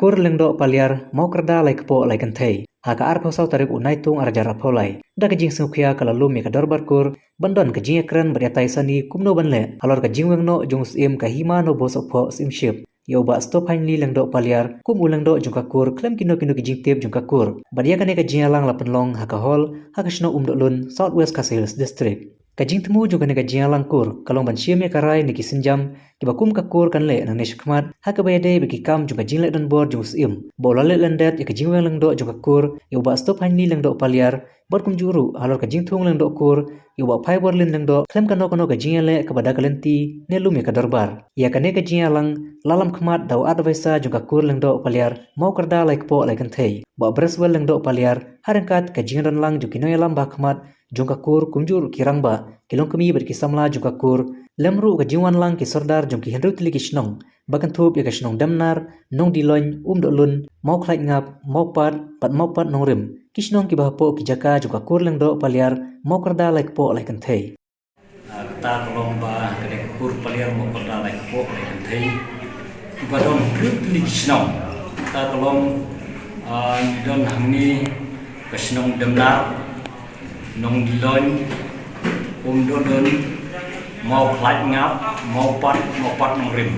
kur lengdo paliar mau kerda lai kepo lai kentai. Haka arpa sau tarik unai tung arjar apolai. Da kejing sengkuya kalalum ya kador barkur. Bandon kejing ekran beriatai sani kumno banle. Halor kejing wengno jung sim kahima no bos opo sim ship. Yo ba stop hainli lengdo paliar kum ulengdo jungka kur klem kino kejing tip jungka kur. Badia kane kejing alang lapenlong haka hol haka shno umdolun Southwest Kasihils District. Kajing temu juga nega jialang kur kalong ban siam ya karai niki senjam kiba kum kakur kan le nang neshkmat haka bayade bagi kam juga jing le dan bor jung sim bola le landet ya kajing weng lengdo juga kur yo ba stop hainli lengdo paliar bor kum juru halor kajing thung lengdo kur yo ba pai bor lin lengdo klem kano kajing le kabada kalenti ne lum ya kadorbar ya kane kajing alang lalam khmat daw advaisa juga kur lengdo paliar mau kerda like po like thei ba breswel lengdo paliar harangkat kajing ran lang jukino yalam ba khmat jungka kur kumjur kirangba kilong kami berkisamla jungka kur lemru ke jiwan lang ki sordar jungki hendru tili kishnong bakan thup ya kishnong damnar nong dilon dolun mau khlait ngap mau pat nong rim kishnong ki bahpo ki jaka jungka kur lengdo paliar mau kerda like po like thei ta kolomba kene kur paliar mau kerda like po like thei ibadon hendru tili kishnong ta kolom don hangni kishnong damnar nong dilon dolun mau khlait ngap mau pat nong rim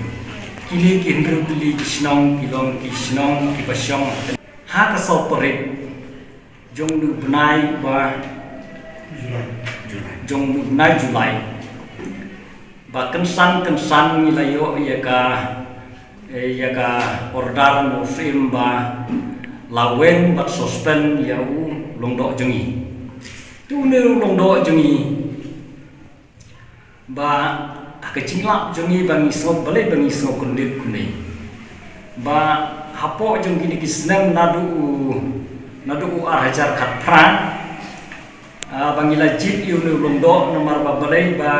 kini kindru tili kisnong kilong kisnong kipasyong ha ka so perit jong du benai ba jong du benai Julai ba kensan milayo ya ka ordar musim ba lawen bat suspend ya longdo jengi tu ne longdo jengi ba kecingla jengi bangi so kundit kuni ba hapo jengi ni kisnem nadu arhajar khatpra bangi lajit yu ne longdo nomor ba balai ba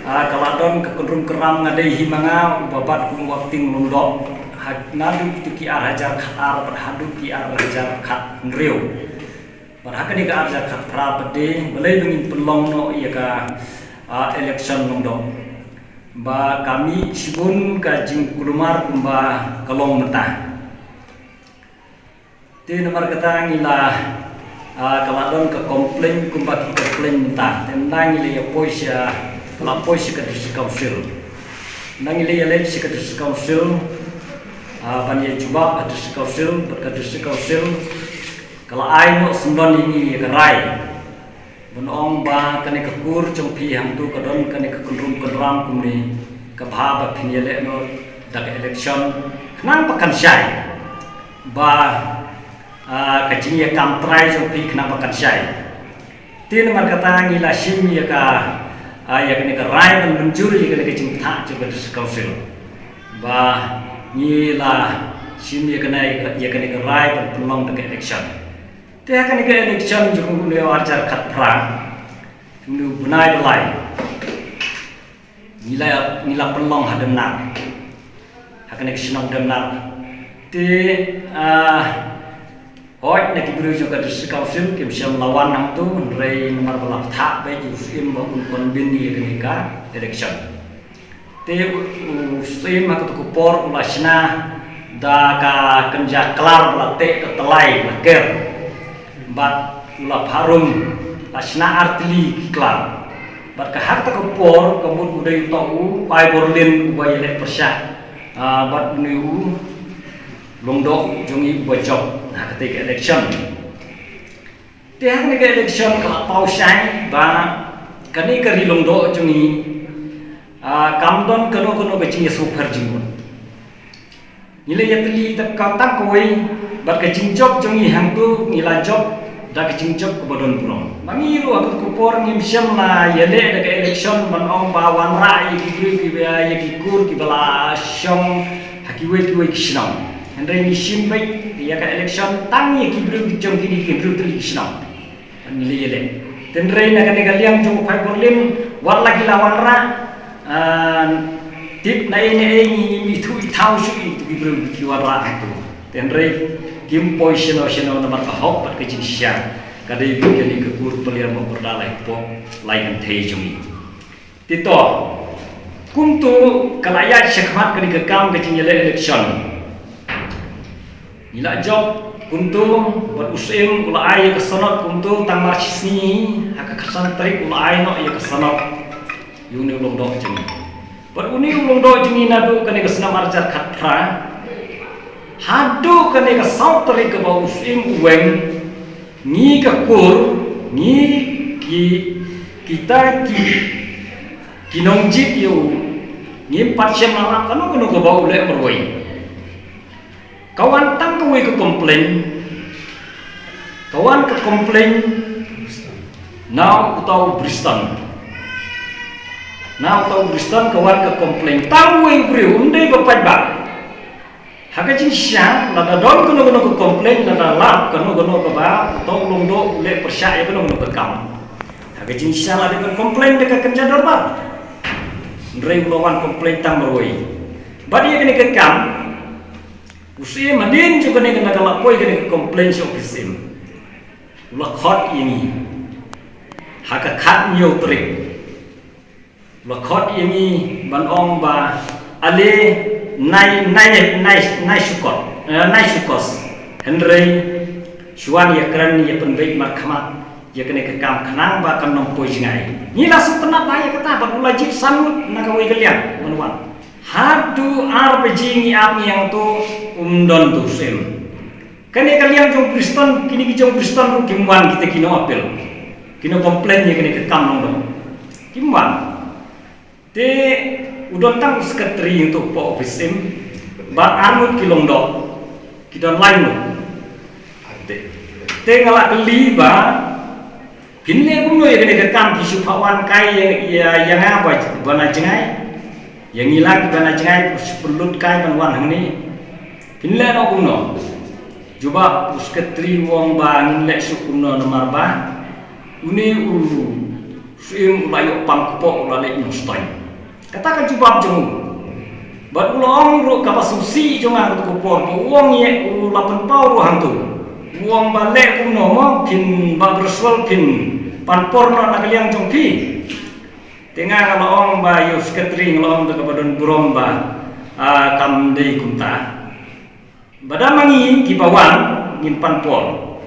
kaladon kekundrum keram ngadai himanga babat kum wakting longdo nadu ki arhajar khatar berhadu ki arhajar khat ngriu Parhaka ni ka arja khat prapade balai bengin pelong no ia ka election nongdo ba kami sibun ka jing kulumar kumba kalong meta te nomor kata ngila kaladon ka komplain kumba ki komplain meta tendang ile ya poisya la poisya ka district council nang ile ya district council ban ya jubab district council ka district council kalau ai no sembon ini kerai bonong ba kane kekur jongpi hang tu kadon kane kekundrum kendram kumni ke bha ba phinyele no dak election knang pakan syai ba kajing ya kamtrai jongpi knang pakan syai tin mar kata ngila sim ya kane kerai dan menjur ya kane kajing tha juga council ba ngila sim ya kane kerai dan pelong dak election Tiada kan ke election jukung beliau arjar khatpra, beliau benai belai, nila pelong hademnar, akan eksenong demnar. Oi nak beliau juga district council kemsiam lawan ham tu, rei nomor belak tak baik usim bangun konbini kenika election. Usim aku tu kupor ulasna, dah ka kenja kelar belate ketelai leker. Bat ula harum asna artili klar bat ka hak ta por kemud budai tau pai borlin ubay le persya bat niu longdok jongi bojok nah ketika election tiang ni election ka pau sai ba kani kari longdok jongi kamdon kono beci super jingun nile yatli ta ka ta koi bat ka jingjok jongi hang tu ngila job dak jingjok ke bodon pulong mangiru aku kupor ngimsyam la yele dak election manong bawan rai ki ya ki kur ki bala syong hakiwe kishnong hendai ni simbek ya ka election tang ye ki bru jong ki bru tri kishnong anili yele tendrei na kan galiam jong pai borlim war lagi lawan ra tip na ini mi thu thau su ki bru ki war ra tu tendrei kim poisino nomor kahok pat kecing syar kadai bukani kekur peliar memperdalai po lain thei jumi tito kuntu kalaya syakmat kani kekam kecing election Mila job kuntung buat usim ula ai kesanot kuntung tang marcisni haka kesan trik ula ai no ya kesanot yuni ulung dok jengi. Buat uni ulung dok jengi nadu kane kesana marjar khatra. Hadu kane kesau trik ke bau usim uweng ni kekur ni kita kinongjit yu ni patsyam lalap kanu kanu ke bau lek merwai. Kawan tang kawai ke komplain, kawan ke komplain, now utau Bristol, kawan ke komplain, tahu yang beri undai bapak bak, haka jinsya, nada don kono ke komplain, nada lap kono ke bak, utau longdo ulek persyak kono ke kam, haka jinsya lah dengan komplain dekat kerja dorbar, ndrei ulawan komplain tang berwai, badi kena ke kam. Usia madin juga ni kena kalau koi kena komplain si ofisim, ulah khot ini, haka khat nyo trik, ulah khot ini banong ba ale nai sukos, Henry Shuan ya keren ya penbaik markamat ya kena kekam kenang ba kan nompoi jengai, ni lah setenap bahaya kata ban ulah jip sanut nak kawai kalian menuan. Hadu RPG ni yang tu undon tu sem. Kene kalian jong Bristol kini jong Bristol ru kimwan kita kino apel. Kino komplain ya kene kekam nong. Kimwan. Te udon tang sekretari untuk po office sem. Ba armut kilong dok. Kita lain lo. Te ngalak keli ba. Kini kuno ya kene kekam kisu pawan kai yang apa bana jengai. Yang hilang kita nak cengai perlut kai banwan hang ni. Pinle no kuno. Juba pusketri wong bang lek sukuno nomor ba. Uni sim ulayo pangkepok ulalek nyostoi. Katakan jubab jemu. Bat ulong ru kapasusi jongang tu kupor wong ye ulapan pau ru hang tu. Wong balek kuno mo pin ba berswal pin panporno nak liang jongpi. Tengah kalau orang bayu seketring kalau orang tu kepada burom ba kam dei kunta. Badamangi kipawan ngin panpor.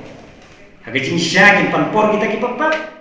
Hagajin sya ngin panpor kita kipapat.